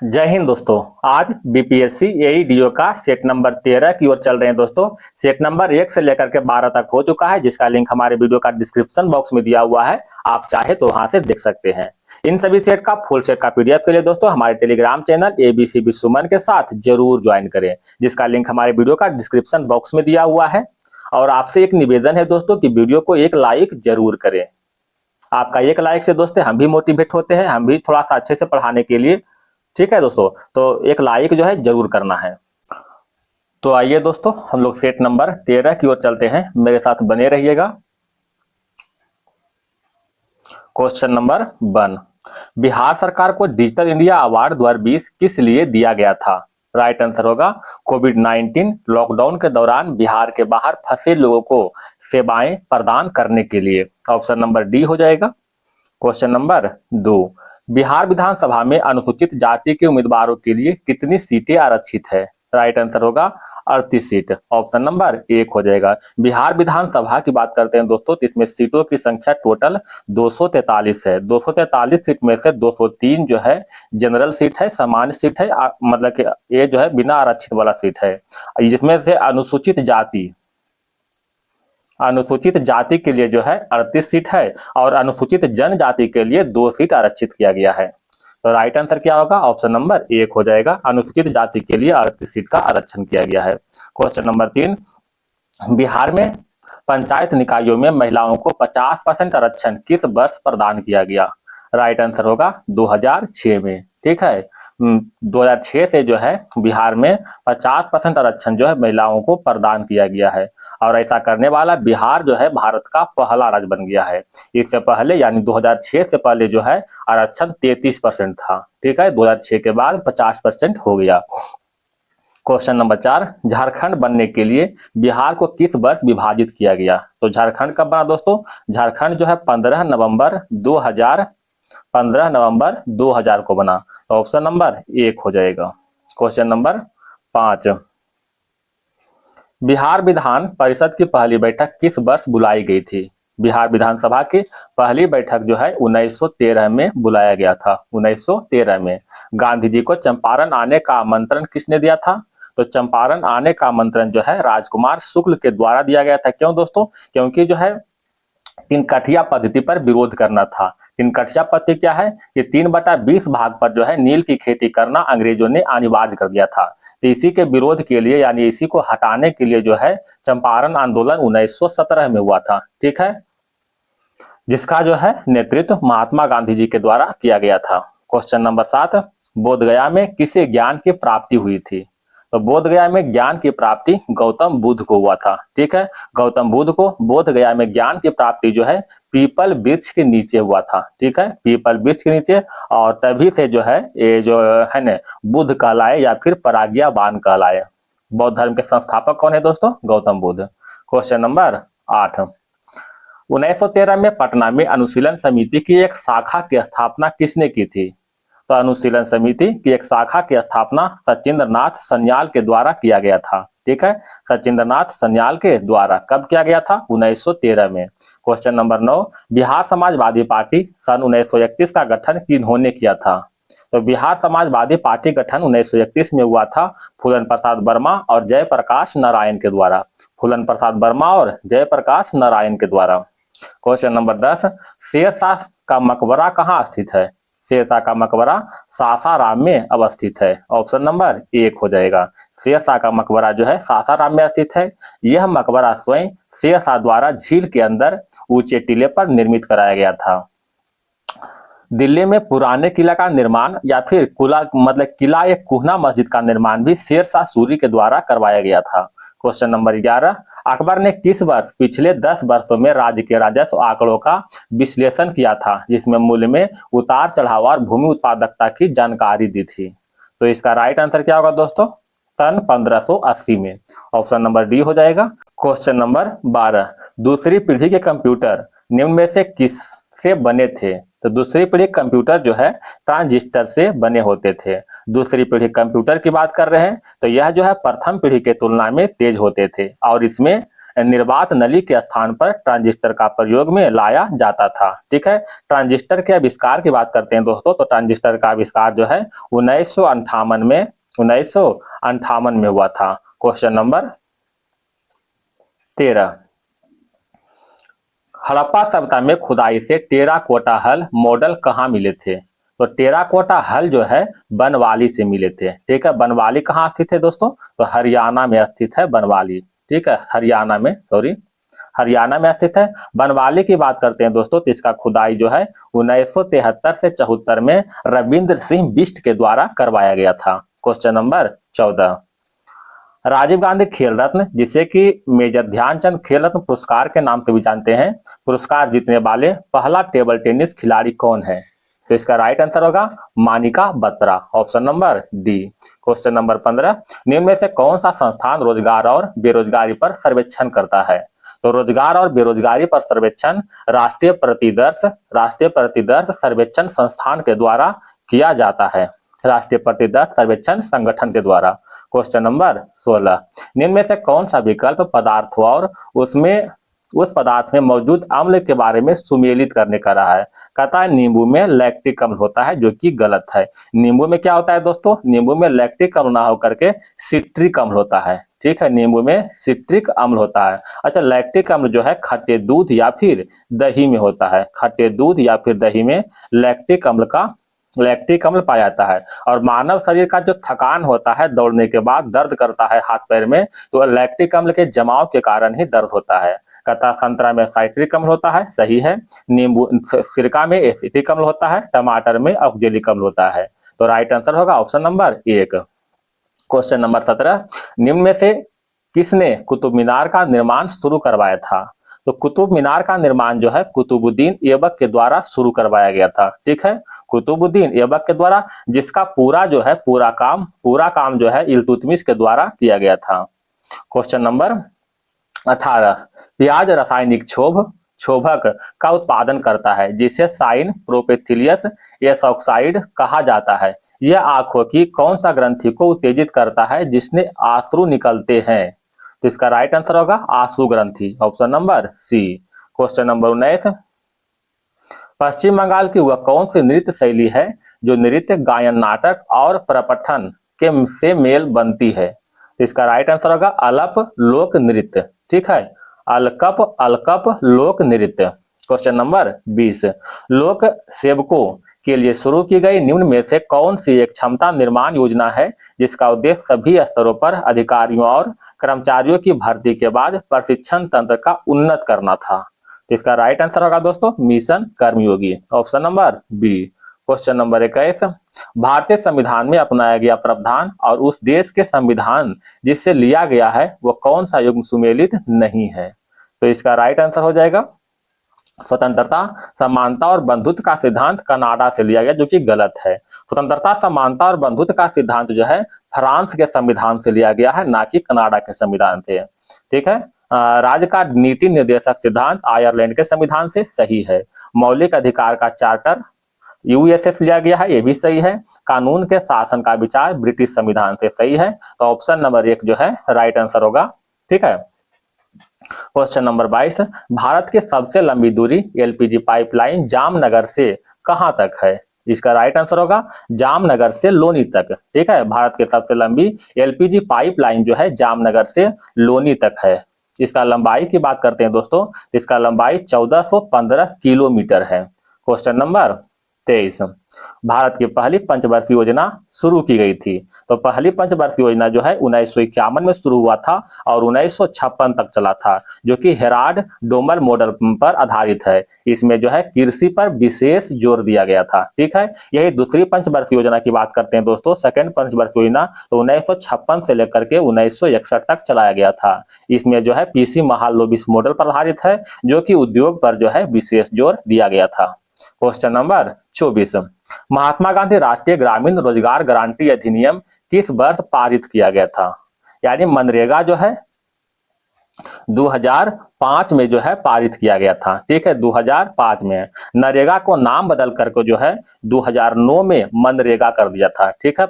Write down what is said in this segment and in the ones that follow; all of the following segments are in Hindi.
जय हिंद दोस्तों। आज बीपीएससी एईडीओ का सेट नंबर 13 की ओर चल रहे हैं दोस्तों। सेट नंबर 1 से लेकर के 12 तक हो चुका है, जिसका लिंक हमारे वीडियो का डिस्क्रिप्शन बॉक्स में दिया हुआ है। आप चाहे तो वहां से देख सकते हैं। इन सभी सेट का फुल सेट का पीडीएफ के लिए दोस्तों हमारे टेलीग्राम चैनल एबीसी विश्वमन के साथ जरूर ज्वाइन करें, जिसका लिंक हमारे वीडियो का डिस्क्रिप्शन बॉक्स में दिया हुआ है। और आपसे एक निवेदन है दोस्तों कि वीडियो को एक लाइक जरूर करें। आपका एक लाइक से दोस्तों हम भी मोटिवेट होते हैं, हम भी थोड़ा सा अच्छे से पढ़ाने के लिए। ठीक है दोस्तों, तो एक लाइक जो है जरूर करना है। तो आइए दोस्तों हम लोग सेट नंबर 13 की ओर चलते हैं, मेरे साथ बने रहिएगा। क्वेश्चन नंबर 1, बिहार सरकार को डिजिटल इंडिया अवार्ड 2020 किस लिए दिया गया था? राइट आंसर होगा कोविड-19 लॉकडाउन के दौरान बिहार के बाहर फंसे लोगों को सेवाएं प्रदान करने के लिए। ऑप्शन नंबर डी हो जाएगा। क्वेश्चन नंबर 2, बिहार विधानसभा में अनुसूचित जाति के उम्मीदवारों के लिए कितनी सीटें आरक्षित है? राइट आंसर होगा 38 सीट। ऑप्शन नंबर 1 हो जाएगा। बिहार विधानसभा की बात करते हैं दोस्तों, तो इसमें सीटों की संख्या टोटल 243 है। 243 सीट में से 203 जो है जनरल सीट है, सामान्य सीट है, मतलब कि ये जो है बिना आरक्षित वाला सीट है। जिसमें से अनुसूचित जाति के लिए जो है 38 सीट है और अनुसूचित जनजाति के लिए 2 सीट आरक्षित किया गया है। तो राइट आंसर क्या होगा? ऑप्शन नंबर 1 हो जाएगा। अनुसूचित जाति के लिए 38 सीट का आरक्षण किया गया है। क्वेश्चन नंबर 3, बिहार में पंचायत निकायों में महिलाओं को 50% आरक्षण किस वर्ष प्रदान किया गया? राइट आंसर होगा 2006 में। ठीक है, 2006 से जो है बिहार में 50% आरक्षण जो है महिलाओं को प्रदान किया गया है। और ऐसा करने वाला बिहार जो है भारत का पहला राज्य बन गया है। इससे पहले यानी 2006 से पहले जो है आरक्षण 33% था। ठीक है, 2006 के बाद 50% हो गया। क्वेश्चन नंबर 4, झारखंड बनने के लिए बिहार को किस वर्ष विभाजित किया गया? तो झारखंड कब बना दोस्तों? झारखंड जो है 15 नवंबर 2000 को बना। तो ऑप्शन नंबर 1 हो जाएगा। क्वेश्चन नंबर 5, बिहार विधान परिषद की पहली बैठक किस वर्ष बुलाई गई थी? बिहार विधानसभा की पहली बैठक जो है 1913 में बुलाया गया था। 1913 में। गांधी जी को चंपारण आने का आमंत्रण किसने दिया था? तो चंपारण आने का आमंत्रण जो है राजकुमार शुक्ल के द्वारा दिया गया था। क्यों दोस्तों? क्योंकि जो है तीन कठिया पद्धति पर विरोध करना था। तीन कठिया पद्धति क्या है कि 3/20 भाग पर जो है नील की खेती करना अंग्रेजों ने अनिवार्य कर दिया था। तो इसी के विरोध के लिए यानी इसी को हटाने के लिए जो है चंपारण आंदोलन 1917 में हुआ था। ठीक है, जिसका जो है नेतृत्व महात्मा गांधी जी के द्वारा किया गया था। क्वेश्चन नंबर 7, बोधगया में किसे ज्ञान की प्राप्ति हुई थी? तो बोधगया में ज्ञान की प्राप्ति गौतम बुद्ध को हुआ था। ठीक है, गौतम बुद्ध को बोधगया में ज्ञान की प्राप्ति जो है पीपल वृक्ष के नीचे हुआ था। ठीक है, पीपल वृक्ष के नीचे। और तभी से जो है ये जो है ना बुद्ध कहलाए या फिर प्रज्ञावान कहलाए। बौद्ध धर्म के संस्थापक कौन है दोस्तों? गौतम बुद्ध। क्वेश्चन नंबर 8, 1913 में पटना में अनुशीलन समिति की एक शाखा की स्थापना किसने की थी? तो अनुशीलन समिति की एक शाखा की स्थापना सचिंद्र नाथ सन्याल के द्वारा किया गया था। ठीक है, सचिंद्र नाथ सन्याल के द्वारा कब किया गया था? 1913 में। Question number 9, Bihar Samajwadi Party सन 1931 का गठन किन्होंने किया था? तो बिहार समाजवादी पार्टी गठन 1931 में हुआ था फूलन प्रसाद वर्मा और जयप्रकाश नारायण के द्वारा। फूलन प्रसाद वर्मा और जयप्रकाश नारायण के द्वारा। क्वेश्चन नंबर 10, शेरशाह का मकबरा कहाँ स्थित है? शेरशाह का मकबरा सासाराम में अवस्थित है। ऑप्शन नंबर 1 हो जाएगा। शेरशाह का मकबरा जो है सासाराम में स्थित है। यह मकबरा स्वयं शेरशाह द्वारा झील के अंदर ऊंचे टीले पर निर्मित कराया गया था। दिल्ली में पुराने किला का निर्माण या फिर किला या कुहना मस्जिद का निर्माण भी शेरशाह सूरी के द्वारा करवाया गया था। क्वेश्चन नंबर 11, अकबर ने किस वर्ष पिछले 10 वर्षों में राज्य के राजस्व आंकड़ों का विश्लेषण किया था, जिसमें मूल्य में उतार चढ़ाव और भूमि उत्पादकता की जानकारी दी थी? तो इसका राइट आंसर क्या होगा दोस्तों? सन 1580 में। ऑप्शन नंबर डी हो जाएगा। क्वेश्चन नंबर 12, दूसरी पीढ़ी के कंप्यूटर निम्न में से किस से बने थे? तो दूसरी पीढ़ी कंप्यूटर जो है ट्रांजिस्टर से बने होते थे। दूसरी पीढ़ी कंप्यूटर की बात कर रहे हैं तो यह जो है प्रथम पीढ़ी के तुलना में तेज होते थे और इसमें निर्वात नली के स्थान पर ट्रांजिस्टर का प्रयोग में लाया जाता था। ठीक है, ट्रांजिस्टर के आविष्कार की बात करते हैं दोस्तों, तो ट्रांजिस्टर का आविष्कार जो है 1958 में हुआ था। क्वेश्चन नंबर 13, हड़प्पा सभ्यता में खुदाई से टेराकोटा हल मॉडल कहाँ मिले थे? तो टेराकोटा हल जो है बनवाली से मिले थे। ठीक है, बनवाली कहाँ स्थित है दोस्तों? तो हरियाणा में स्थित है बनवाली। ठीक है, हरियाणा में स्थित है। बनवाली की बात करते हैं दोस्तों, तो इसका खुदाई जो है 1973 से 74 में रविंद्र सिंह बिष्ट के द्वारा करवाया गया था। क्वेश्चन नंबर 14, राजीव गांधी खेल रत्न, जिसे कि मेजर ध्यानचंद खेल रत्न पुरस्कार के नाम से भी जानते हैं, पुरस्कार जीतने वाले पहला टेबल टेनिस खिलाड़ी कौन है? तो इसका राइट आंसर होगा Manika Batra, option number D. Question number 15, निम्न में से कौन सा संस्थान रोजगार और बेरोजगारी पर सर्वेक्षण करता है? तो रोजगार और बेरोजगारी पर सर्वेक्षण राष्ट्रीय प्रतिदर्श सर्वेक्षण संस्थान के द्वारा किया जाता है, राष्ट्रीय प्रतिदर्श सर्वेक्षण संगठन के द्वारा। क्वेश्चन नंबर 16, निम्न में से कौन सा विकल्प पदार्थ और उस पदार्थ में मौजूद अम्ल के बारे में सुमेलित करने का रहा है? कहता है नींबू में लैक्टिक अम्ल होता है, जो कि गलत है। नींबू में क्या होता है दोस्तों? नींबू में लैक्टिक अम्ल ना होकर के सिट्रिक अम्ल होता है। ठीक है, नींबू में सिट्रिक अम्ल होता है। अच्छा, लैक्टिक अम्ल जो है खट्टे दूध या फिर दही में होता है। खट्टे दूध या फिर दही में लैक्टिक अम्ल पाया जाता है। और मानव शरीर का जो थकान होता है, दौड़ने के बाद दर्द करता है हाथ पैर में, तो लैक्टिक अम्ल के जमाव के कारण ही दर्द होता है। कहता संतरा में साइट्रिक अम्ल होता है, सही है। नींबू सिरका में एसिटिक अम्ल होता है, टमाटर में ऑक्जेलिक अम्ल होता है। तो राइट आंसर होगा ऑप्शन नंबर 1। क्वेश्चन नंबर 17, निम्न में से किसने कुतुब मीनार का निर्माण शुरू करवाया था? तो कुतुब मीनार का निर्माण जो है कुतुबुद्दीन ऐबक के द्वारा शुरू करवाया गया था। ठीक है, कुतुबुद्दीन ऐबक के द्वारा, जिसका पूरा काम जो है इल्तुतमिश के द्वारा किया गया था। क्वेश्चन नंबर 18, प्याज रासायनिक क्षोभक का उत्पादन करता है, जिसे साइन प्रोपेथिलियस एसॉक्साइड कहा जाता है। यह आंखों की कौन सा ग्रंथि को उत्तेजित करता है जिसने आंसू निकलते हैं? तो इसका राइट आंसर होगा आंसू ग्रंथि, option number C. Question number 19, Paschim Bengal की वह कौन सी नृत्य शैली है जो नृत्य, गायन, नाटक और प्रपठन के से मेल बनती है? तो इसका राइट आंसर होगा अलप लोक नृत्य। ठीक है, अलकप लोक नृत्य। क्वेश्चन नंबर 20, लोक सेवकों के लिए शुरू की गई निम्न में से कौन सी एक क्षमता निर्माण योजना है जिसका उद्देश्य सभी स्तरों पर अधिकारियों और कर्मचारियों की भर्ती के बाद प्रशिक्षण तंत्र का उन्नत करना था? तो इसका राइट आंसर होगा दोस्तों mission Karmayogi, option number B. Question number 21, भारतीय संविधान में अपनाया गया प्रावधान और उस देश के संविधान जिससे लिया गया है वो कौन सा युग्म सुमेलित नहीं है? तो इसका राइट आंसर हो जाएगा स्वतंत्रता, समानता और बंधुत्व का सिद्धांत कनाडा से लिया गया, जो कि गलत है। स्वतंत्रता, समानता और बंधुत्व का सिद्धांत जो है फ्रांस के संविधान से लिया गया है, ना कि कनाडा के संविधान से। ठीक है, राज्य का नीति निर्देशक सिद्धांत आयरलैंड के संविधान से सही है। मौलिक अधिकार का चार्टर यूएसए लिया गया है, ये भी सही है। कानून के शासन का विचार ब्रिटिश संविधान से सही है। तो ऑप्शन नंबर 1 जो है राइट आंसर होगा। ठीक है, क्वेश्चन नंबर 22, भारत की सबसे लंबी दूरी एलपीजी पाइपलाइन जामनगर से कहां तक है? इसका राइट आंसर होगा जामनगर से लोनी तक। ठीक है, भारत की सबसे लंबी एलपीजी पाइपलाइन जो है जामनगर से लोनी तक है। इसका लंबाई की बात करते हैं दोस्तों, इसका लंबाई 1415 किलोमीटर है। क्वेश्चन नंबर 23, भारत की पहली पंचवर्षीय योजना शुरू की गई थी। तो पहली पंचवर्षीय योजना जो है 1951 में शुरू हुआ था और 1956 तक चला था, जो कि हेराल्ड डोमर मॉडल पर आधारित है। इसमें जो है कृषि पर विशेष जोर दिया गया था। ठीक है, यही दूसरी पंचवर्षीय योजना की बात करते हैं दोस्तों, सेकेंड पंचवर्षीय योजना तो 1956 से लेकर के 1961 तक चलाया गया था। इसमें जो है पीसी महालनोबिस मॉडल पर आधारित है, जो कि उद्योग पर जो है विशेष जोर दिया गया था। क्वेश्चन नंबर 24, महात्मा गांधी राष्ट्रीय ग्रामीण रोजगार गारंटी अधिनियम किस वर्ष पारित किया गया था? यानी मनरेगा जो है 2005 में जो है पारित किया गया था। ठीक है, 2005 में। नरेगा को नाम बदल करके जो है 2009 में मनरेगा कर दिया था। ठीक है,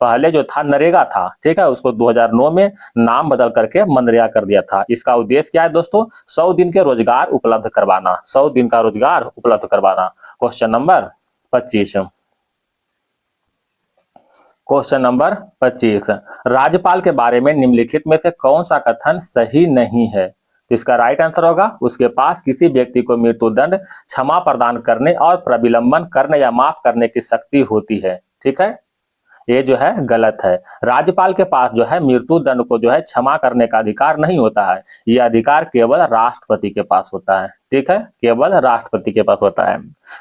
पहले जो था नरेगा था, ठीक है, उसको 2009 में नाम बदल करके मनरेगा कर दिया था। इसका उद्देश्य क्या है दोस्तों? 100 दिन के रोजगार उपलब्ध करवाना, 100 दिन का रोजगार उपलब्ध करवाना। क्वेश्चन नंबर 25, क्वेश्चन नंबर 25, राज्यपाल के बारे में निम्नलिखित में से कौन सा कथन सही नहीं है? तो इसका राइट आंसर होगा, उसके पास किसी व्यक्ति को मृत्युदंड क्षमा प्रदान करने और प्रविलंबन करने या माफ करने की शक्ति होती है। ठीक है, ये जो है गलत है। राज्यपाल के पास जो है मृत्यु दंड को जो है क्षमा करने का अधिकार नहीं होता है, यह अधिकार केवल राष्ट्रपति के पास होता है। ठीक है, केवल राष्ट्रपति के पास होता है।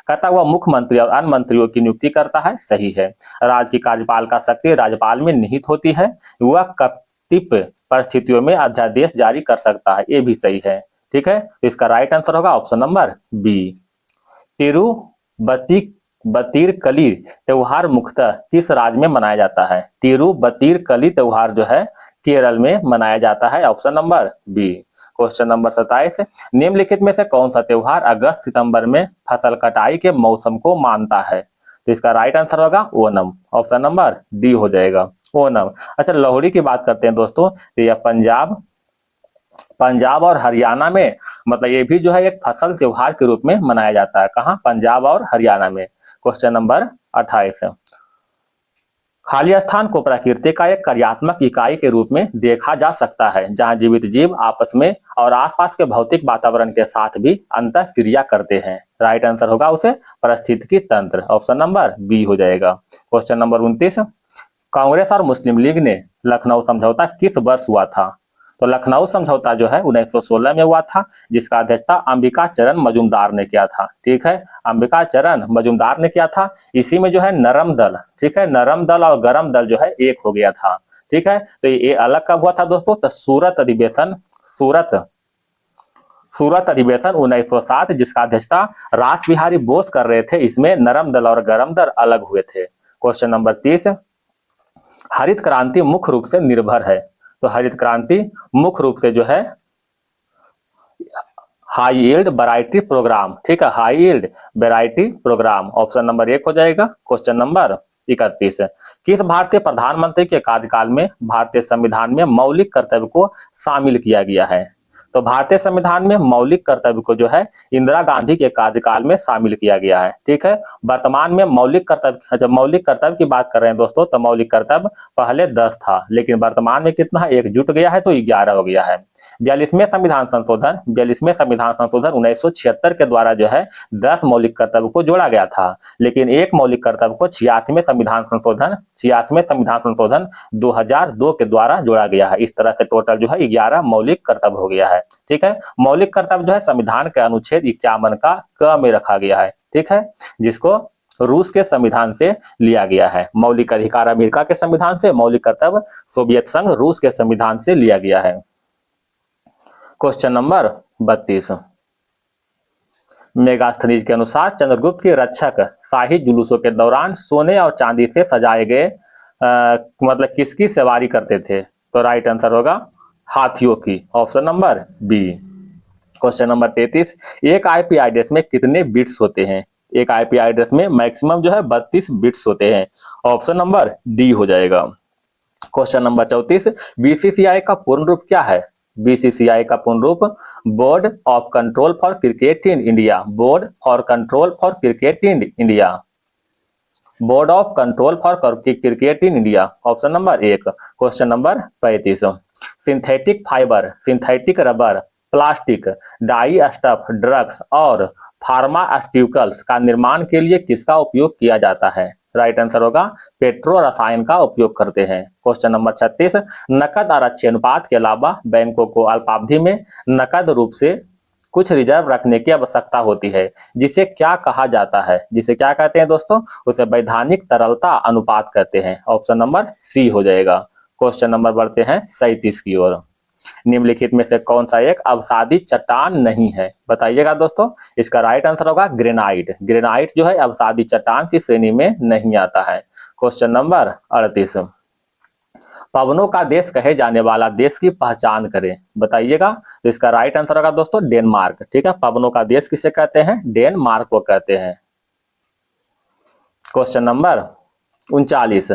कहता हुआ मुख्यमंत्री और अन्य मंत्रियों की नियुक्ति करता है, सही है। राज्य की कार्यपाल का शक्ति राज्यपाल में निहित होती है, वह कतिप परिस्थितियों में अध्यादेश जारी कर सकता है, ये भी सही है। ठीक है, तो इसका राइट आंसर होगा ऑप्शन नंबर बी। तिरुबतीरकली त्योहार मुख्यतः किस राज्य में मनाया जाता है? तिरुबतीरकली त्योहार जो है केरल में मनाया जाता है, option number B. Question number 27, निम्नलिखित में से कौन सा त्योहार अगस्त सितंबर में फसल कटाई के मौसम को मानता है? तो इसका राइट आंसर होगा ओनम, ऑप्शन नंबर डी हो जाएगा, ओनम। अच्छा, लोहड़ी की बात करते हैं दोस्तों, तो यह पंजाब और हरियाणा में, मतलब ये भी जो है एक फसल त्योहार के रूप में मनाया जाता है। कहाँ? पंजाब और हरियाणा में। क्वेश्चन नंबर 28, खाली स्थान को प्रकृति का एक कार्यात्मक इकाई के रूप में देखा जा सकता है, जहां जीवित जीव आपस में और आसपास के भौतिक वातावरण के साथ भी अंतः क्रिया करते हैं। राइट आंसर होगा उसे पारिस्थितिकी तंत्र, ऑप्शन नंबर बी हो जाएगा। क्वेश्चन नंबर 29, कांग्रेस और मुस्लिम लीग ने लखनऊ समझौता किस वर्ष हुआ था? तो लखनऊ समझौता जो है 1916 में हुआ था, जिसका अध्यक्षता अंबिका चरण मजूमदार ने किया था। ठीक है, अंबिका चरण मजूमदार ने किया था। इसी में जो है नरम दल, ठीक है, नरम दल और गरम दल जो है एक हो गया था। ठीक है, तो ये अलग कब हुआ था दोस्तों? तो सूरत अधिवेशन 1907, जिसका अध्यक्षता रास बिहारी बोस कर रहे थे। इसमें नरम दल और गरम दल अलग हुए थे। क्वेश्चन नंबर 30, हरित क्रांति मुख्य रूप से निर्भर है। तो हरित क्रांति मुख्य रूप से जो है हाई यील्ड वैरायटी प्रोग्राम, ठीक है, high yield variety program, option number 1 हो जाएगा। क्वेश्चन नंबर 31, किस भारतीय प्रधानमंत्री के कार्यकाल में भारतीय संविधान में मौलिक कर्तव्य को शामिल किया गया है? तो भारतीय संविधान में मौलिक कर्तव्य को जो है इंदिरा गांधी के कार्यकाल में शामिल किया गया है। ठीक है, वर्तमान में मौलिक कर्तव्य, जब मौलिक कर्तव्य की बात कर रहे हैं दोस्तों, तो मौलिक कर्तव्य पहले 10 था, लेकिन वर्तमान में कितना है? 1 जुट गया है, तो 11 हो गया है। 42वें संविधान संशोधन 1976 के द्वारा जो है 10 मौलिक कर्तव्य को जोड़ा गया था, लेकिन एक मौलिक कर्तव्य को 86वें संविधान संशोधन 2002 के द्वारा जोड़ा गया है। इस तरह से टोटल जो है 11 मौलिक कर्तव्य हो गया है। ठीक है, मौलिक कर्तव्य जो है संविधान के अनुच्छेद 51 का क में रखा गया है। ठीक है, जिसको रूस के संविधान से लिया गया है। मौलिक अधिकार अमेरिका के संविधान से, मौलिक कर्तव्य सोवियत संघ रूस के संविधान से लिया गया है। क्वेश्चन नंबर 32, मेगास्थनीज के अनुसार चंद्रगुप्त के रक्षक शाही जुलूसों के दौरान सोने और चांदी से सजाए गए मतलब किसकी सवारी करते थे? तो राइट आंसर होगा हाथियों की, option number B. Question number 33, एक आईपी एड्रेस में कितने बिट्स होते हैं? एक आईपी एड्रेस में मैक्सिमम जो है 32 बिट्स होते हैं, ऑप्शन नंबर डी हो जाएगा। क्वेश्चन नंबर 34, बीसीसीआई का पूर्ण रूप क्या है? बीसीसीआई का पूर्ण रूप board of control for cricket in India, board for control for cricket in India, board of control for cricket in India, option number 1। Question number 35, synthetic fibre, synthetic rubber, plastic, die stuff, drugs और फार्मास्यूटिकल्स का निर्माण के लिए किसका उपयोग किया जाता है? राइट आंसर होगा पेट्रो रसायन का उपयोग करते हैं। क्वेश्चन नंबर 36, नकद और अच्छे अनुपात के अलावा बैंकों को अल्पावधि में नकद रूप से कुछ रिजर्व रखने की आवश्यकता होती है, जिसे क्या कहा जाता है? जिसे क्या कहते हैं दोस्तों? उसे वैधानिक तरलता अनुपात कहते हैं, ऑप्शन नंबर सी हो जाएगा। क्वेश्चन नंबर बढ़ते हैं 37 की ओर, निम्नलिखित में से कौन सा एक अवसादी चट्टान नहीं है? बताइएगा दोस्तों। इसका राइट आंसर होगा ग्रेनाइट। ग्रेनाइट जो है अवसादी चट्टान की श्रेणी में नहीं आता है। क्वेश्चन नंबर 38, पवनों का देश कहे जाने वाला देश की पहचान करें, बताइएगा। तो इसका राइट आंसर होगा दोस्तों डेनमार्क। ठीक है, पवनों का देश किसे कहते हैं? डेनमार्क को कहते हैं। क्वेश्चन नंबर 39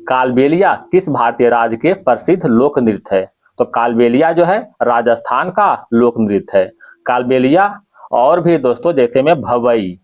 कालबेलिया किस भारतीय राज्य के प्रसिद्ध लोक नृत्य है? तो कालबेलिया जो है राजस्थान का लोक नृत्य है। कालबेलिया और भी दोस्तों जैसे में भवई,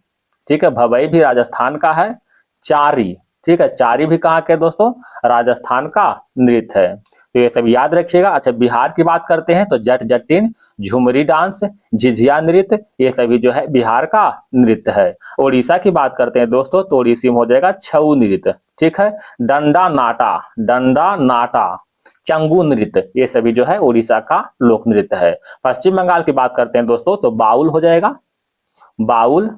ठीक है, भवई भी राजस्थान का है। चारी, ठीक है, चारी भी कहाँ के दोस्तों? राजस्थान का नृत्य है। तो ये सब याद रखिएगा। अच्छा, बिहार की बात करते हैं तो जट जटिन, झुमरी डांस, झिझिया नृत्य, ये सभी जो है बिहार का नृत्य है। उड़ीसा की बात करते हैं दोस्तों तो उड़ीसी में हो जाएगा छऊ नृत्य, ठीक है। डंडा नाटा, डंडा नाटा, चंगू नृत्य, ये सभी जो है उड़ीसा का लोक नृत्य है। पश्चिम बंगाल की बात करते हैं दोस्तों तो बाउल हो जाएगा, बाउल,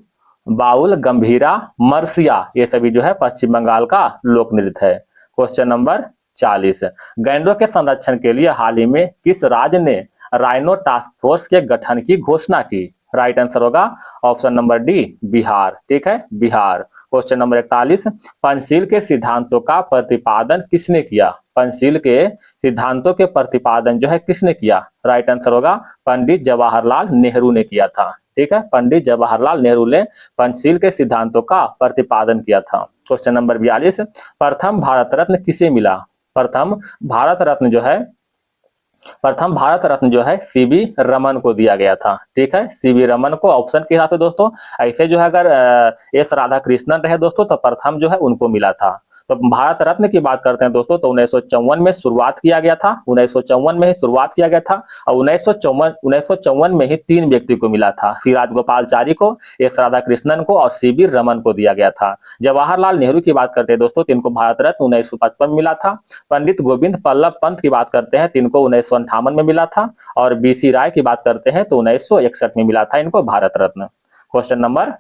बाउल, गंभीरा, मरसिया, ये सभी जो है पश्चिम बंगाल का लोक नृत्य है। क्वेश्चन नंबर 40 गैंडों के संरक्षण के लिए हाल ही में किस राज्य ने राइनो टास्क फोर्स के गठन की घोषणा की? राइट आंसर होगा ऑप्शन नंबर डी, बिहार, ठीक है, बिहार। क्वेश्चन नंबर 41 पंचशील के सिद्धांतों का प्रतिपादन किसने किया? पंचशील के सिद्धांतों के प्रतिपादन जो है किसने किया? राइट आंसर होगा पंडित जवाहरलाल नेहरू ने किया था, ठीक है। पंडित जवाहरलाल नेहरू ने पंचशील के सिद्धांतों का प्रतिपादन किया था। क्वेश्चन नंबर 42 प्रथम भारत रत्न किसे मिला? प्रथम भारत रत्न जो है, प्रथम भारत रत्न जो है सीवी रमन को दिया गया था, ठीक है, सीवी रमन को। ऑप्शन के हिसाब से दोस्तों ऐसे जो है अगर एस राधा कृष्णन रहे दोस्तों तो प्रथम जो है उनको मिला था। तो भारत रत्न की बात करते हैं दोस्तों तो 1954 में शुरुआत किया गया था, 1954 में ही शुरुआत किया गया था और 1954 में ही 3 व्यक्ति को मिला था, सी राजगोपालचारी को, एस राधा कृष्णन को और सीवी रमन को दिया गया था। जवाहरलाल नेहरू की बात करते हैं दोस्तों तो इनको भारत रत्न 1955 में मिला था। पंडित गोविंद बल्लभ पंत की बात करते हैं तो इनको 1958 में मिला था और बीसी राय की बात करते हैं तो 1961 में मिला था इनको Bharat Ratna. Question number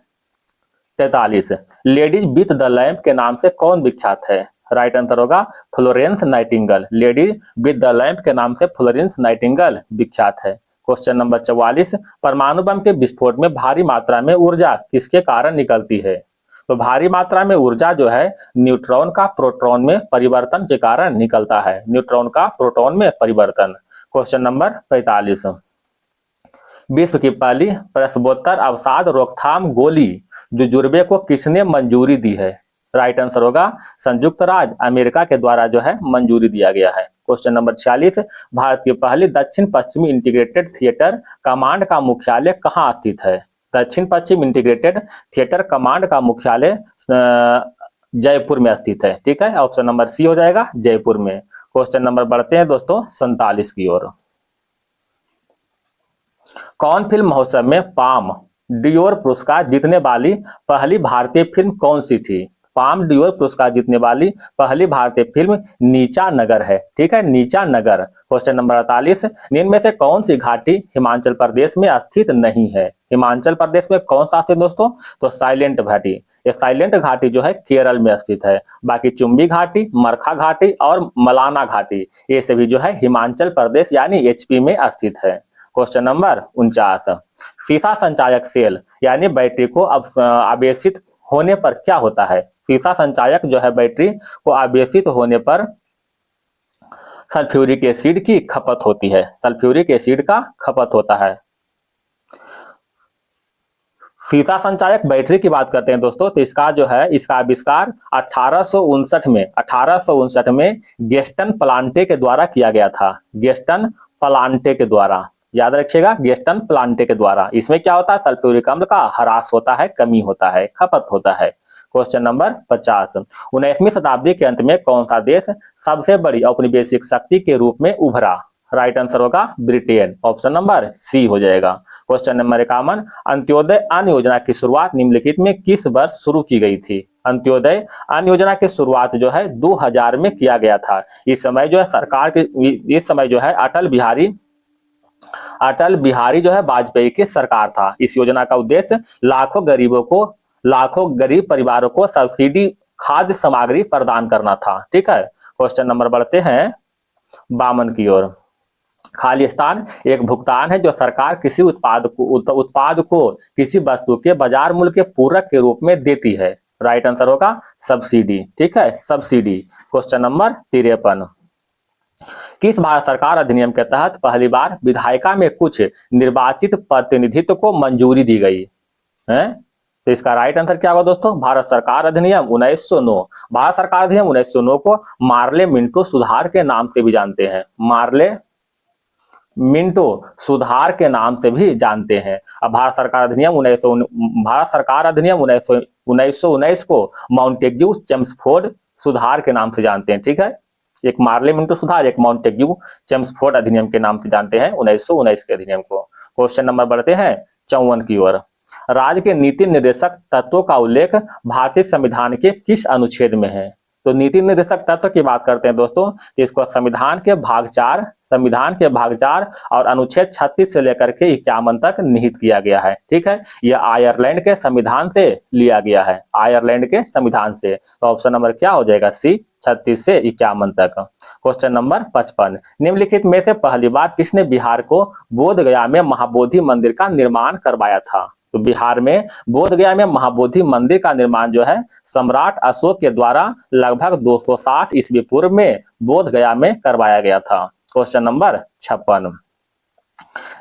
43 ladies with the lamp के नाम से कौन विख्यात है? राइट आंसर होगा Florence Nightingale, ladies with the lamp के नाम से फ्लोरेंस नाइटिंगेल विख्यात है। क्वेश्चन नंबर 44 परमाणु बम के विस्फोट में भारी मात्रा में ऊर्जा किसके कारण निकलती है? तो भारी मात्रा में ऊर्जा जो है न्यूट्रॉन का प्रोटॉन में परिवर्तन के कारण निकलता है, न्यूट्रॉन का प्रोटॉन में परिवर्तन। क्वेश्चन नंबर 45 विश्व की पहली प्रसवोत्तर अवसाद रोकथाम गोली जुजुर्बे को किसने मंजूरी दी है? राइट आंसर होगा संयुक्त राज्य अमेरिका के द्वारा जो है मंजूरी दिया गया है। क्वेश्चन नंबर 46 भारत की पहली दक्षिण पश्चिमी इंटीग्रेटेड थिएटर कमांड का मुख्यालय कहाँ स्थित है? दक्षिण पश्चिम इंटीग्रेटेड थिएटर कमांड का मुख्यालय जयपुर में स्थित है, ठीक है, ऑप्शन नंबर सी हो जाएगा जयपुर में। क्वेश्चन नंबर बढ़ते हैं दोस्तों 47 की ओर। कौन फिल्म महोत्सव में पाम डियोर पुरस्कार जीतने वाली पहली भारतीय फिल्म कौन सी थी? पाम डियोर पुरस्कार जीतने वाली पहली भारतीय फिल्म नीचा नगर है, ठीक है, नीचा नगर। क्वेश्चन नंबर 48 निम्न में से कौन सी घाटी हिमाचल प्रदेश में स्थित नहीं है? हिमाचल प्रदेश में कौन सा स्थित दोस्तों? तो साइलेंट घाटी, ये साइलेंट घाटी जो है केरल में स्थित है। बाकी चुंबी घाटी, मरखा घाटी और मलाना घाटी ये सभी जो है हिमाचल प्रदेश यानी एचपी में स्थित है। क्वेश्चन नंबर 49 शीशा संचायक सेल यानी बैटरी को आवेशित होने पर क्या होता है? शीशा संचायक जो है बैटरी को आवेशित होने पर सल्फ्यूरिक एसिड की खपत होती है, सल्फ्यूरिक एसिड का खपत होता है। शीशा संचायक बैटरी की बात करते हैं दोस्तों तो इसका जो है इसका आविष्कार 1859 में गेस्टन प्लांटे के द्वारा किया गया था, गेस्टन प्लांटे के द्वारा, याद रखिएगा गेस्टन प्लांटे के द्वारा। इसमें क्या होता है सल्फ्यूरिक अम्ल का ह्रास होता है, कमी होता है, खपत होता है। क्वेश्चन नंबर 50 19वीं शताब्दी के अंत में कौन सा देश सबसे बड़ी औपनिवेशिक शक्ति के रूप में उभरा? राइट आंसर होगा ब्रिटेन, ऑप्शन नंबर सी हो जाएगा। क्वेश्चन नंबर 51 अंत्योदय अन्न योजना की शुरुआत निम्नलिखित में किस वर्ष शुरू की गई थी? अंत्योदय अन्न योजना की शुरुआत जो है 2000 में किया गया था। इस समय जो है सरकार के इस समय जो है अटल बिहारी जो है वाजपेयी की सरकार था। इस योजना का उद्देश्य लाखों गरीब परिवारों को सब्सिडी खाद्य सामग्री प्रदान करना था, ठीक है। क्वेश्चन नंबर बढ़ते हैं 52 की ओर। खालिस्तान एक भुगतान है जो सरकार किसी उत्पाद को किसी वस्तु के बाजार मूल्य के पूरक के रूप में देती है। राइट आंसर होगा सब्सिडी, ठीक है, सब्सिडी। क्वेश्चन नंबर 53 किस भारत सरकार अधिनियम के तहत पहली बार विधायिका में कुछ निर्वाचित प्रतिनिधित्व को मंजूरी दी गई है? तो इसका राइट आंसर क्या होगा दोस्तों, भारत सरकार अधिनियम 1909। भारत सरकार अधिनियम 1909 को मार्ले मिंटो सुधार के नाम से भी जानते हैं, मार्ले मिंटो सुधार के नाम से भी जानते हैं। अब भारत सरकार अधिनियम 1919 को माउंटेग्यू चेम्सफोर्ड सुधार के नाम से जानते हैं। ठीक है, एक मार्ले मिंटो सुधार, एक माउंटेग्यू चेम्सफोर्ड अधिनियम के नाम से जानते हैं 1919 के अधिनियम को। क्वेश्चन नंबर बढ़ते हैं 54 की ओर। राज्य के नीति निर्देशक तत्वों का उल्लेख भारतीय संविधान के किस अनुच्छेद में है? तो नीति निर्देशक तत्व की बात करते हैं दोस्तों, तो इसको संविधान के भाग 4 और अनुच्छेद 36 से लेकर के 51 तक निहित किया गया है। ठीक है, यह आयरलैंड के संविधान से लिया गया है, आयरलैंड के संविधान से। तो ऑप्शन नंबर क्या हो जाएगा, सी, 36 से 51 तक। क्वेश्चन नंबर 55, निम्नलिखित में से पहली बार किसने बिहार को बोधगया में महाबोधि मंदिर का निर्माण करवाया था? तो बिहार में बोधगया में महाबोधि मंदिर का निर्माण जो है सम्राट अशोक के द्वारा लगभग 260 ईस्वी पूर्व में बोधगया में करवाया गया था। क्वेश्चन नंबर 56,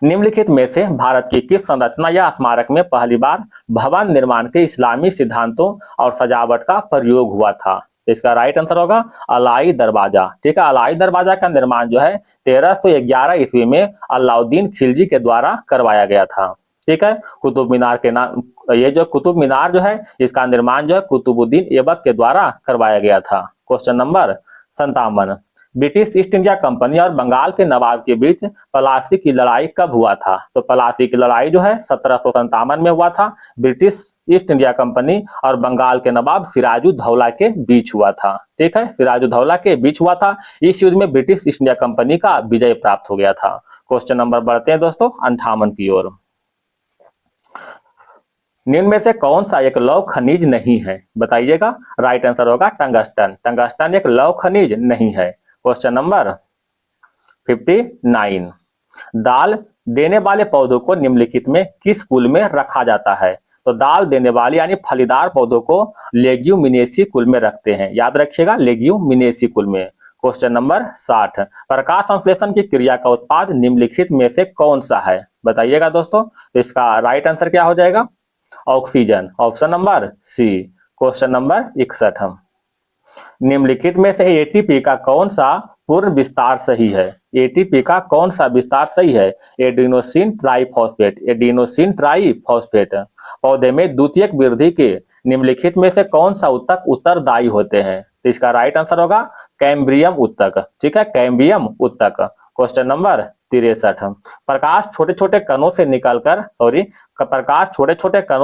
निम्नलिखित में से भारत की किस संरचना या स्मारक में पहली बार भवन निर्माण के इस्लामी सिद्धांतों और सजावट का प्रयोग हुआ था? इसका राइट आंसर होगा अलाई दरवाजा। ठीक है, अलाई दरवाजा का निर्माण जो है 1311 ईस्वी में अलाउद्दीन खिलजी के द्वारा करवाया गया था। ठीक है, कुतुब मीनार के नाम, ये जो कुतुब मीनार जो है इसका निर्माण जो है कुतुबुद्दीन ऐबक के द्वारा करवाया गया था। Question number 57, British east India company और बंगाल के नवाब के बीच पलासी की लड़ाई कब हुआ था? तो पलासी की लड़ाई जो है 1757 में हुआ था। ब्रिटिश ईस्ट इंडिया कंपनी और बंगाल के नवाब सिराजुद्दौला के बीच हुआ था। ठीक है, सिराजुद्दौला के बीच हुआ था। इस युद्ध में ब्रिटिश ईस्ट इंडिया कंपनी का विजय प्राप्त हो गया था। क्वेश्चन नंबर बढ़ते हैं दोस्तों 58 की ओर। निम्न में से कौन सा एक लौह खनिज नहीं है? बताइएगा। राइट आंसर होगा टंगस्टन। टंगस्टन एक लौह खनिज नहीं है। क्वेश्चन नंबर 59, दाल देने वाले पौधों को निम्नलिखित में किस कुल में रखा जाता है? तो दाल देने वाले यानी फलीदार पौधों को लेग्यूमिनेसी कुल में रखते हैं। याद रखिएगा, लेग्यूमिनेसी कुल में। क्वेश्चन नंबर 60, प्रकाश संश्लेषण की क्रिया का उत्पाद निम्नलिखित में से कौन सा है? बताइएगा दोस्तों। तो इसका राइट आंसर क्या हो जाएगा, oxygen. Option number C. Question number 61, निम्नलिखित में से एटीपी का कौन सा पूर्ण विस्तार सही है? एटीपी का कौन सा विस्तार सही है? Adenosine triphosphate. Adenosine triphosphate. पौधे में द्वितीयक वृद्धि के निम्नलिखित में से कौन सा ऊतक उत्तरदायी होते हैं? तो इसका राइट आंसर होगा कैम्ब्रियम ऊतक। ठीक है, कैम्ब्रियम ऊतक। क्वेश्चन नंबर 63, प्रकाश छोटे छोटे कणों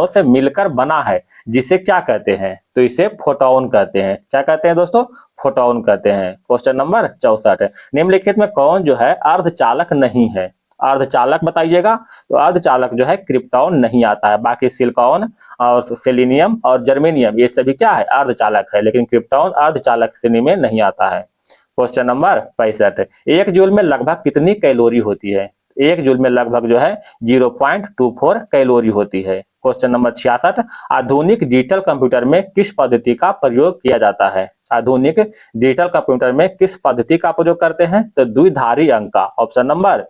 से मिलकर बना है, जिसे क्या कहते हैं? तो इसे फोटोन कहते हैं। क्या कहते हैं दोस्तों? फोटोन कहते हैं। क्वेश्चन नंबर 64, निम्नलिखित में कौन जो है अर्धचालक नहीं है? अर्धचालक बताइएगा। तो अर्धचालक जो है क्रिप्टॉन नहीं आता है, बाकी सिलिकॉन और सेलेनियम और जर्मेनियम ये सभी क्या है, अर्धचालक है, लेकिन क्रिप्टॉन अर्धचालक श्रेणी में नहीं आता है। क्वेश्चन नंबर 65, एक जूल में लगभग कितनी कैलोरी होती है? एक जूल में लगभग जो है 0.24 कैलोरी होती है। क्वेश्चन नंबर 66, आधुनिक डिजिटल कंप्यूटर में किस पद्धति का प्रयोग किया जाता है? आधुनिक डिजिटल कंप्यूटर में किस पद्धति का प्रयोग करते हैं? तो द्विधारी अंक का। ऑप्शन नंबर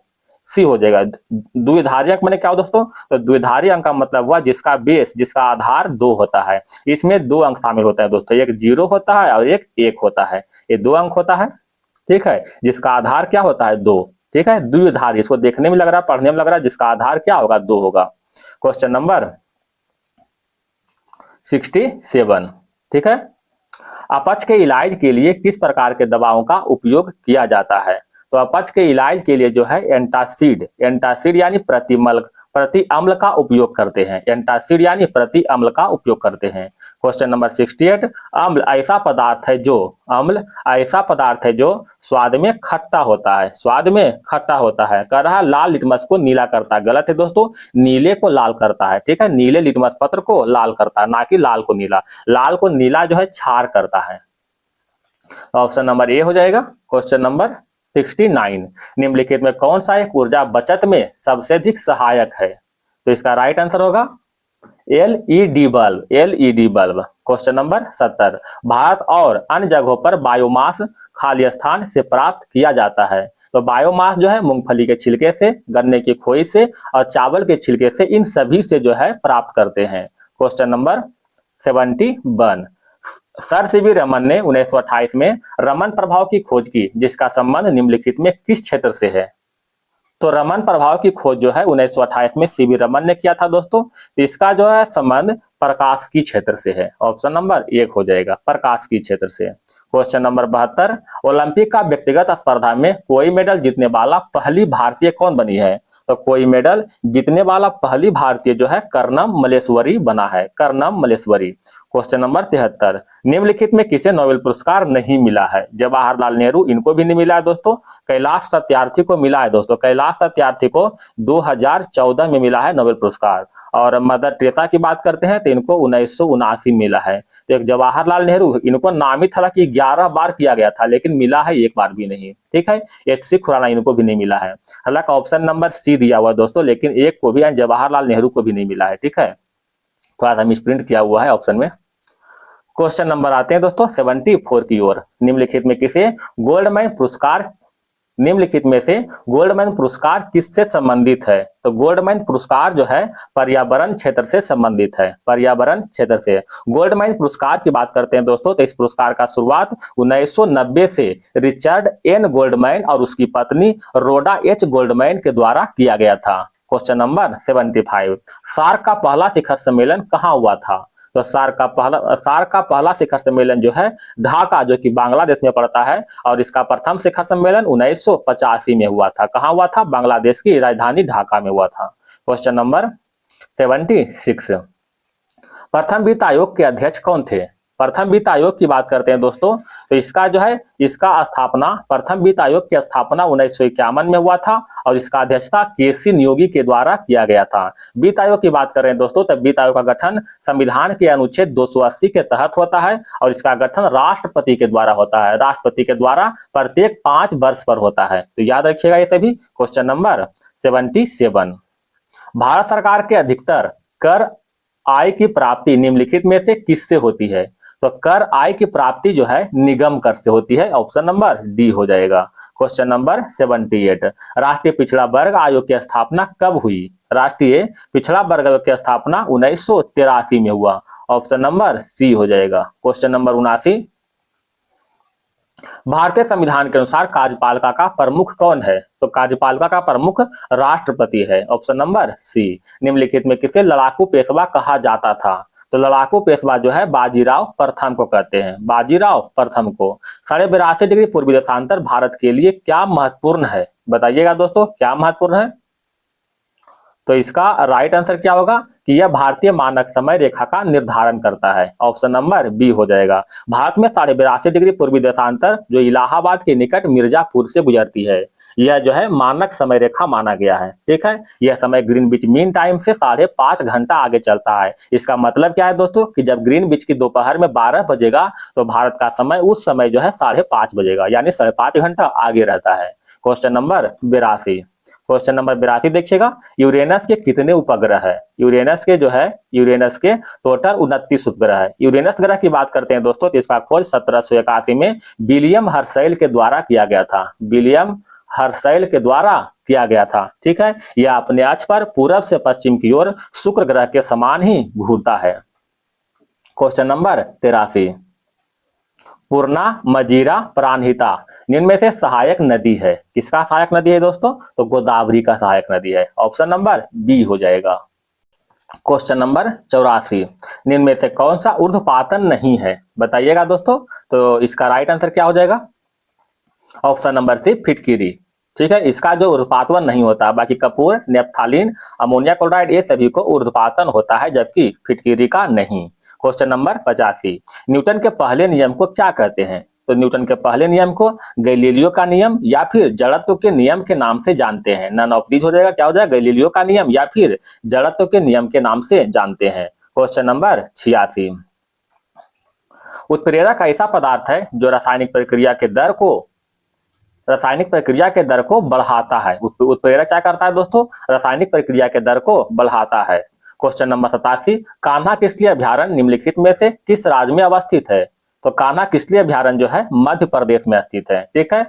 सी हो जाएगा। द्विधारी अंक माने क्या हो दोस्तों? तो द्विधारी अंक का मतलब हुआ जिसका बेस, जिसका आधार 2 होता है। इसमें 2 अंक शामिल होता है दोस्तों, एक 0 होता है और एक 1 होता है। ये 2 अंक होता है। ठीक है, जिसका आधार क्या होता है? 2। ठीक है, द्विधारी, इसको देखने में लग रहा है, पढ़ने में लग रहा है, जिसका आधार क्या होगा? 2 होगा। क्वेश्चन नंबर 67, ठीक है, अपच के इलाज के लिए किस प्रकार के दवाओं का उपयोग किया जाता है? तो अपच के इलाज के लिए जो है एंटासिड यानी प्रति अम्ल का उपयोग करते हैं। एंटासिड यानी प्रति अम्ल का उपयोग करते हैं। क्वेश्चन नंबर 68, अम्ल ऐसा पदार्थ है जो स्वाद में खट्टा होता है। स्वाद में खट्टा होता है। कह रहा लाल लिटमस को नीला करता है। गलत है दोस्तों, नीले को लाल करता है। ठीक है, नीले लिटमस पत्र को लाल करता है, ना कि लाल को नीला। लाल को नीला जो है क्षार करता है। ऑप्शन नंबर ए हो जाएगा। क्वेश्चन नंबर 69, निम्नलिखित में कौन सा एक ऊर्जा बचत में सबसे अधिक सहायक है? तो इसका राइट आंसर होगा LED bulb. LED bulb. Question number 70, Bharat और अन्य जगहों पर बायोमास खाली स्थान से प्राप्त किया जाता है। तो बायोमास जो है मूंगफली के छिलके से, गन्ने की खोई से और चावल के छिलके से, इन सभी से जो है प्राप्त करते हैं। Question number 71। Sir CV Raman ने 1928 में रमन प्रभाव की खोज की, जिसका संबंध निम्नलिखित में किस क्षेत्र से है? तो रमन प्रभाव की खोज जो है 1928 में सीवी रमन ने किया था दोस्तों। तो इसका जो है संबंध प्रकाश की क्षेत्र से है। ऑप्शन नंबर 1 हो जाएगा, प्रकाश की क्षेत्र से। Question number 72। ओलंपिक का व्यक्तिगत स्पर्धा में कोई मेडल जीतने वाला पहली भारतीय कौन बनी है? तो कोई मेडल जीतने वाला पहली भारतीय जो है कर्णम मल्लेश्वरी बना है, कर्णम मल्लेश्वरी। Question number 73। निम्नलिखित में किसे नोबेल पुरस्कार नहीं मिला है? जवाहरलाल नेहरू, इनको भी नहीं मिला है दोस्तों। कैलाश सत्यार्थी को मिला है दोस्तों, कैलाश सत्यार्थी को 2014 में मिला है नोबेल पुरस्कार। और मदर टेरेसा की बात करते हैं तो इनको 1979 मिला है। तो एक जवाहरलाल नेहरू, इनको नामित हालांकि 11 बार किया गया था, लेकिन मिला है एक बार भी नहीं। ठीक है, एक सिख खुराना, इनको भी नहीं मिला है। हालांकि ऑप्शन नंबर सी दिया हुआ दोस्तों, लेकिन एक को भी, जवाहरलाल नेहरू को भी नहीं मिला है। ठीक है, थोड़ा सा मिसप्रिंट किया हुआ है ऑप्शन में। क्वेश्चन नंबर आते हैं दोस्तों 74 की ओर। निम्नलिखित में किसे गोल्डमैन पुरस्कार, निम्नलिखित में से गोल्डमैन पुरस्कार किससे संबंधित है? तो गोल्डमैन पुरस्कार जो है पर्यावरण क्षेत्र से संबंधित है, पर्यावरण क्षेत्र से। गोल्डमैन पुरस्कार की बात करते हैं दोस्तों, तो इस पुरस्कार का शुरुआत 1990 से रिचर्ड एन गोल्डमैन और उसकी पत्नी रोडा एच गोल्डमैन के द्वारा किया गया था। Question number 75। सार्क का पहला शिखर सम्मेलन कहाँ हुआ था? तो सार्क का पहला शिखर सम्मेलन जो है ढाका, जो कि बांग्लादेश में पड़ता है, और इसका प्रथम शिखर सम्मेलन 1985 में हुआ था। कहाँ हुआ था? बांग्लादेश की राजधानी ढाका में हुआ था। Question number 76। प्रथम वित्त आयोग के अध्यक्ष कौन थे? प्रथम वित्त आयोग की बात करते हैं दोस्तों, तो इसका जो है प्रथम वित्त आयोग की स्थापना 1951 में हुआ था, और इसका अध्यक्षता केसी नियोगी के द्वारा किया गया था। वित्त आयोग की बात करें दोस्तों, तो वित्त आयोग का गठन संविधान के अनुच्छेद 280 के तहत होता है, और इसका गठन राष्ट्रपति के द्वारा होता है। राष्ट्रपति के द्वारा प्रत्येक 5 वर्ष पर होता है, तो याद रखिएगा ये सभी। Question number 77। भारत सरकार के अधिकतर कर आय की प्राप्ति निम्नलिखित में से किससे होती है? तो कर आय की प्राप्ति जो है निगम कर से होती है। ऑप्शन नंबर डी हो जाएगा। Question number 78। राष्ट्रीय पिछड़ा वर्ग आयोग की स्थापना कब हुई? राष्ट्रीय पिछड़ा वर्ग आयोग की स्थापना 1983 में हुआ। ऑप्शन नंबर सी हो जाएगा। Question number 79। भारतीय संविधान के अनुसार कार्यपालिका का प्रमुख कौन है? तो कार्यपालिका का प्रमुख राष्ट्रपति है। Option number C. निम्नलिखित में किसे लड़ाकू पेशवा कहा जाता था? तो लड़ाकू पेशवा जो है बाजीराव प्रथम को कहते हैं, बाजीराव प्रथम को। 82.5 डिग्री पूर्वी देशांतर भारत के लिए क्या महत्वपूर्ण है? बताइएगा दोस्तों, क्या महत्वपूर्ण है? तो इसका राइट आंसर क्या होगा कि यह भारतीय मानक समय रेखा का निर्धारण करता है। ऑप्शन नंबर बी हो जाएगा। भारत में 82.5 डिग्री पूर्वी देशांतर जो इलाहाबाद के निकट मिर्जापुर से गुजरती है, यह जो है मानक समय रेखा माना गया है। ठीक है, यह समय ग्रीनविच मीन टाइम से 5.5 घंटा आगे चलता है। इसका मतलब क्या है दोस्तों कि जब ग्रीनविच की दोपहर में 12 बजेगा तो भारत का समय उस समय जो है 5:30 बजेगा, यानी 5.5 घंटा आगे रहता है। Question number 82। क्वेश्चन नंबर 82 देखिएगा, यूरेनस के कितने उपग्रह है? यूरेनस के टोटल 29 उपग्रह है। यूरेनस ग्रह की बात करते हैं दोस्तों, तो इसका खोज 1781 में विलियम हर्शेल के द्वारा किया गया था। विलियम हर्शेल के द्वारा किया गया था। ठीक है, यह अपने अक्ष पर पूरब से पश्चिम की ओर शुक्र ग्रह के समान ही घूमता है। Question number 83। पूर्णा, मजीरा, प्राणहिता इनमें से सहायक नदी है। किसका सहायक नदी है दोस्तों? तो गोदावरी का सहायक नदी है। ऑप्शन नंबर बी हो जाएगा। Question number 84। इनमें से कौन सा ऊर्ध्वपातन नहीं है? बताइएगा दोस्तों, तो इसका राइट आंसर क्या हो जाएगा? ऑप्शन नंबर सी, फिटकिरी। ठीक है, इसका जो ऊर्ध्वपातन नहीं होता, बाकी कपूर, नेप्थालीन, अमोनिया क्लोराइड ये सभी को ऊर्ध्वपातन होता है, जबकि फिटकिरी का नहीं। Question number 85। न्यूटन के पहले नियम को क्या कहते हैं? तो न्यूटन के पहले नियम को गैलीलियो का नियम या फिर जड़त्व के नियम के नाम से जानते हैं। नन ऑफ दीज हो जाएगा। क्या हो जाएगा? गैलीलियो का नियम या फिर जड़त्व के नियम के नाम से जानते हैं। Question number 86। उत्प्रेरक ऐसा पदार्थ है जो रासायनिक प्रक्रिया के दर को बढ़ाता है। उत्प्रेरक क्या करता है दोस्तों? रासायनिक प्रक्रिया के दर को बढ़ाता है। Question number 87। कान्हा किसली अभ्यारण्य निम्नलिखित में से किस राज्य में अवस्थित है? तो कान्हा किसली अभ्यारण्य जो है मध्य प्रदेश में स्थित है। ठीक है,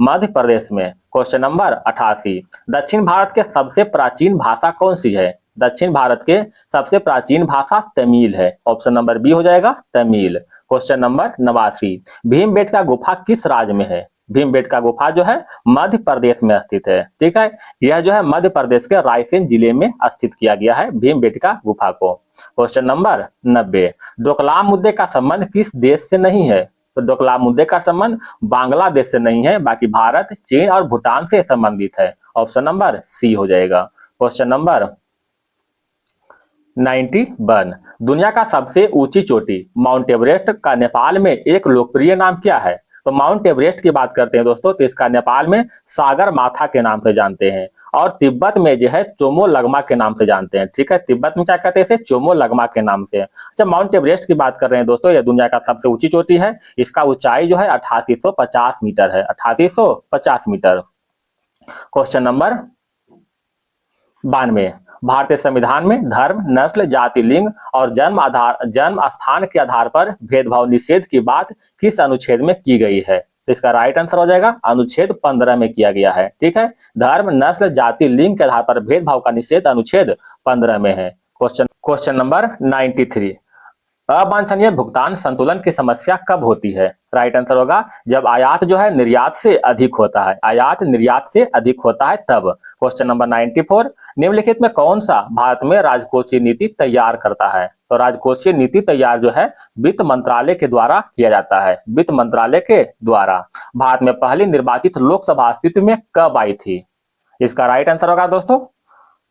मध्य प्रदेश में। Question number 88। दक्षिण भारत के सबसे प्राचीन भाषा कौन सी है? दक्षिण भारत के सबसे प्राचीन भाषा तमिल है। ऑप्शन नंबर बी हो जाएगा तमिल। क्वेश्चन नंबर 89, भीमबेटका गुफा किस राज्य में है? भीमबेटका गुफा जो है मध्य प्रदेश में स्थित है। ठीक है, यह जो है मध्य प्रदेश के रायसेन जिले में स्थित किया गया है भीमबेटका गुफा को। क्वेश्चन नंबर 90, डोकलाम मुद्दे का संबंध किस देश से नहीं है? तो डोकलाम मुद्दे का संबंध बांग्लादेश से नहीं है, बाकी भारत, चीन और भूटान से संबंधित है। ऑप्शन नंबर सी हो जाएगा। क्वेश्चन नंबर 91, दुनिया का सबसे ऊंची चोटी माउंट एवरेस्ट का नेपाल में एक लोकप्रिय नाम क्या है? तो माउंट एवरेस्ट की बात करते हैं दोस्तों, तो इसका नेपाल में सागर माथा के नाम से जानते हैं और तिब्बत में जो है चोमो लगमा के नाम से जानते हैं। ठीक है, तिब्बत में क्या कहते हैं इसे? चोमो लगमा के नाम से। अच्छा, माउंट एवरेस्ट की बात कर रहे हैं दोस्तों, यह दुनिया का सबसे ऊंची चोटी है। इसका ऊंचाई जो है 8850 मीटर है, 8850 मीटर। क्वेश्चन नंबर 92, भारतीय संविधान में धर्म, नस्ल, जाति, लिंग और जन्म स्थान के आधार पर भेदभाव निषेध की बात किस अनुच्छेद में की गई है? तो इसका राइट आंसर हो जाएगा अनुच्छेद 15 में किया गया है। ठीक है, धर्म, नस्ल, जाति, लिंग के आधार पर भेदभाव का निषेध अनुच्छेद 15 में है। क्वेश्चन नंबर 93, अवांछनीय भुगतान संतुलन की समस्या कब होती है? राइट आंसर होगा जब आयात जो है निर्यात से अधिक होता है, आयात निर्यात से अधिक होता है तब। क्वेश्चन नंबर 94, निम्नलिखित में कौन सा भारत में राजकोषीय नीति तैयार करता है? तो राजकोषीय नीति तैयार जो है वित्त मंत्रालय के द्वारा किया जाता है, वित्त मंत्रालय के द्वारा। भारत में पहली निर्वाचित लोकसभा अस्तित्व में कब आई थी? इसका राइट आंसर होगा दोस्तों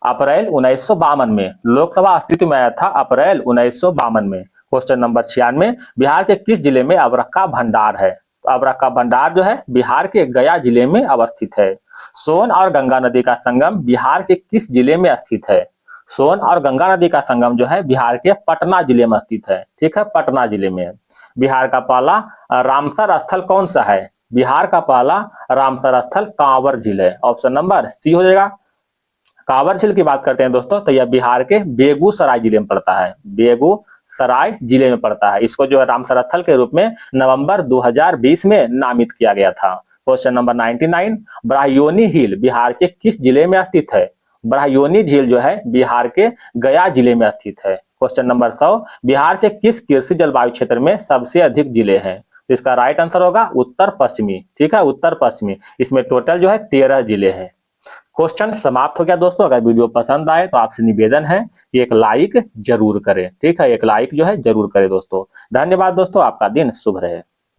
अप्रैल 1952 में लोकसभा अस्तित्व में आया था, अप्रैल 1952 में। क्वेश्चन नंबर 96, बिहार के किस जिले में अबरख का भंडार है? तो अबरख का भंडार जो है बिहार के गया जिले में अवस्थित है। सोन और गंगा नदी का संगम बिहार के किस जिले में स्थित है? सोन और गंगा नदी का संगम जो है बिहार के पटना जिले में स्थित है। ठीक है, पटना जिले में। बिहार का पहला रामसर स्थल कौन सा है? बिहार का पहला रामसर स्थल कांवर झील है। ऑप्शन नंबर सी हो जाएगा। कांवर झील की बात करते हैं दोस्तों, तो यह बिहार के बेगूसराय जिले में पड़ता है, बेगूसराय जिले में पड़ता है। इसको जो है रामसर स्थल के रूप में नवंबर 2020 में नामित किया गया था। क्वेश्चन नंबर 99, ब्राह्योनी हिल बिहार के किस जिले में स्थित है? ब्राह्योनी झील जो है बिहार के गया जिले में स्थित है। क्वेश्चन नंबर 100, बिहार के किस कृषि जलवायु क्षेत्र में सबसे अधिक जिले हैं? तो इसका राइट आंसर होगा उत्तर पश्चिमी। ठीक है, उत्तर पश्चिमी। इसमें टोटल जो है 13 जिले हैं। क्वेश्चन समाप्त हो गया दोस्तों। अगर वीडियो पसंद आए तो आपसे निवेदन है कि एक लाइक जरूर करें। ठीक है, एक लाइक जो है जरूर करें दोस्तों। धन्यवाद दोस्तों, आपका दिन शुभ रहे।